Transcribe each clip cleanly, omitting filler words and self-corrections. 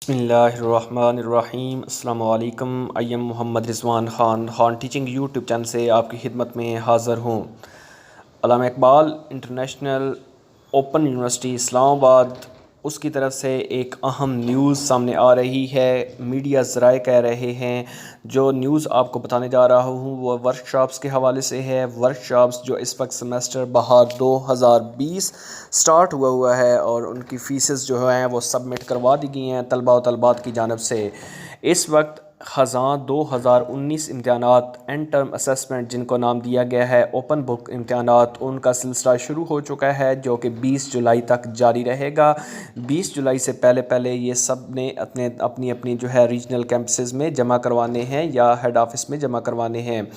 बिस्मिल्लाहिर्रहमानिर्रहीम। अस्सलाम वालेकुम। I am Mohammad Rizwan Khan teaching YouTube channel से आपकी खिदमत में हाज़िर हूँ। अल्लामा Iqbal international open university Islamabad उसकी तरफ से एक अहम न्यूज़ सामने आ रही है। मीडिया ज़राए कह रहे हैं, जो न्यूज़ आपको बताने जा रहा हूँ वो वर्कशॉप्स के हवाले से है। वर्कशॉप्स जो इस वक्त सेमेस्टर बहार 2020 स्टार्ट हुआ है और उनकी फ़ीसेस जो हैं वो सबमिट करवा दी गई हैं तलबा व तलबात की जानिब से। इस वक्त ख़ज़ां 2019 इम्तिहानात एंड टर्म असेसमेंट जिनको नाम दिया गया है ओपन बुक इम्तिहानात, उनका सिलसिला शुरू हो चुका है जो कि 20 जुलाई तक जारी रहेगा। 20 जुलाई से पहले ये सब ने अपनी अपनी जो है रीजनल कैंपसेस में जमा करवाने हैं या हेड ऑफिस में जमा करवाने हैं।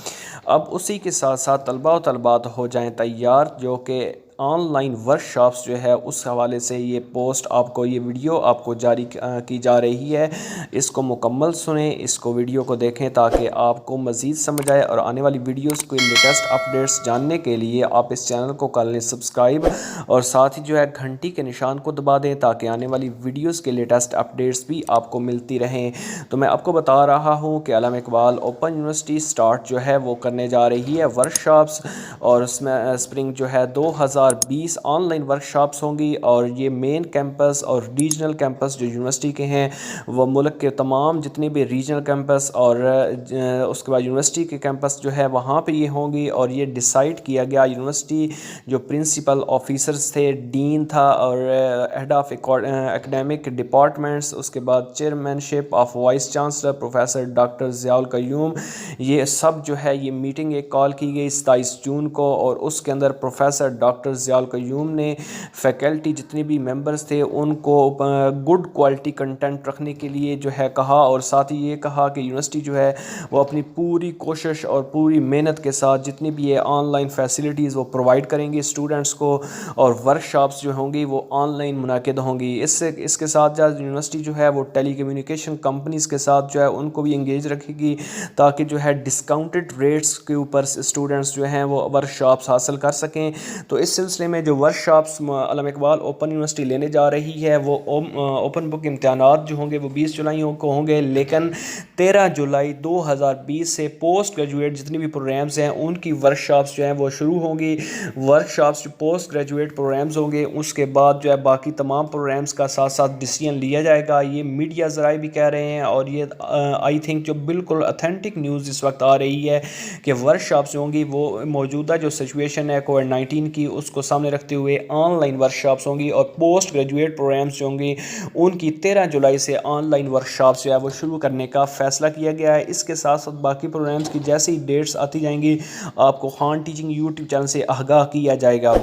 अब उसी के साथ साथ तलबा व तलबात हो जाएं तैयार, जो कि ऑनलाइन वर्कशॉप्स जो है उस हवाले से ये पोस्ट आपको, ये वीडियो आपको जारी की जा रही है। इसको मुकम्मल सुनें, इसको वीडियो को देखें ताकि आपको मज़ीद समझ आए और आने वाली वीडियोस को लेटेस्ट अपडेट्स जानने के लिए आप इस चैनल को कर लें सब्सक्राइब और साथ ही जो है घंटी के निशान को दबा दें ताकि आने वाली वीडियोस के लेटेस्ट अपडेट्स भी आपको मिलती रहें। तो मैं आपको बता रहा हूँ कि अल्लामा इकबाल ओपन यूनिवर्सिटी स्टार्ट जो है वो करने जा रही है वर्कशॉप्स, और उसमें स्प्रिंग जो है 2020 ऑनलाइन वर्कशॉप्स होंगी। और ये मेन कैंपस और रीजनल कैंपस जो यूनिवर्सिटी के हैं वो मुल्क के तमाम जितने भी रीजनल कैंपस और उसके बाद यूनिवर्सिटी के कैंपस जो है वहाँ पे ये होंगी। और ये डिसाइड किया गया, यूनिवर्सिटी जो प्रिंसिपल ऑफिसर्स थे, डीन था और हेड ऑफ एकेडमिक डिपार्टमेंट्स, उसके बाद chairmanship of vice chancellor professor doctor Ziaul Qayyum, ये सब जो है ये मीटिंग एक कॉल की गई 27 जून को। और उसके अंदर प्रोफेसर डॉक्टर ज़ियाउल क़य्यूम ने फैकल्टी जितने भी मेंबर्स थे उनको गुड क्वालिटी कंटेंट रखने के लिए जो है कहा, और साथ ही ये कहा कि यूनिवर्सिटी जो है वो अपनी पूरी कोशिश और पूरी मेहनत के साथ जितनी भी ये ऑनलाइन फैसिलिटीज़ वो प्रोवाइड करेंगे स्टूडेंट्स को, और वर्कशॉप्स जो होंगी वो ऑनलाइन मुनाकिद होंगी। इसके साथ साथ यूनिवर्सिटी जो है वो टेली कम्युनिकेशन कंपनीज़ के साथ जो है उनको भी इंगेज रखेगी ताकि जो है डिस्काउंटेड रेट्स के ऊपर स्टूडेंट्स जो हैं वो वर्कशॉप्स हासिल कर सकें। तो इस सिलसिले में जो वर्कशॉप्स अल्लामा इकबाल ओपन यूनिवर्सिटी लेने जा रही है वो ओपन बुक इम्तिहानात जो होंगे वो 20 जुलाई को होंगे, लेकिन 13 जुलाई 2020 से पोस्ट ग्रेजुएट जितनी भी प्रोग्राम्स हैं उनकी वर्कशॉप्स जो हैं वो शुरू होंगी। वर्कशॉप्स जो पोस्ट ग्रेजुएट प्रोग्राम्स होंगे उसके बाद जो है बाकी तमाम प्रोग्राम्स का साथ साथ डिसीजन लिया जाएगा। ये मीडिया ज़राए भी कह रहे हैं और ये आई थिंक जो बिल्कुल ऑथेंटिक न्यूज़ इस वक्त आ रही है कि वर्कशॉप्स होंगी वो मौजूदा जो सिचुएशन है कोविड-19 की उसको सामने रखते हुए ऑनलाइन वर्कशॉप्स होंगी, और पोस्ट ग्रेजुएट प्रोग्राम्स जो होंगी उनकी 13 जुलाई से ऑनलाइन वर्कशॉप्स जो है वो शुरू करने का फ़ैसला किया गया है। इसके साथ साथ बाकी प्रोग्राम्स की जैसे ही डेट्स आती जाएंगी आपको खान टीचिंग यूट्यूब चैनल से आगाह किया जाएगा।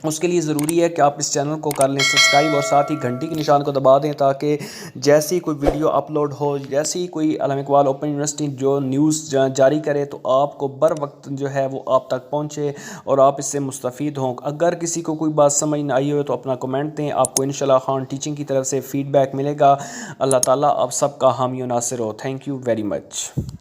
उसके लिए ज़रूरी है कि आप इस चैनल को कर लें सब्सक्राइब और साथ ही घंटी के निशान को दबा दें ताकि जैसे ही कोई वीडियो अपलोड हो, जैसे ही कोई अल्लामा इकबाल ओपन यूनिवर्सिटी जो न्यूज़ जारी करे तो आपको बर वक्त जो है वो आप तक पहुँचे और आप इससे मुस्तफ़ीद हों। अगर किसी को कोई बात समझ न आई हो तो अपना कमेंट दें, आपको इंशाल्लाह खान टीचिंग की तरफ से फ़ीडबैक मिलेगा। अल्लाह ताला आप सबका हामी नासिर हो। Thank you very much.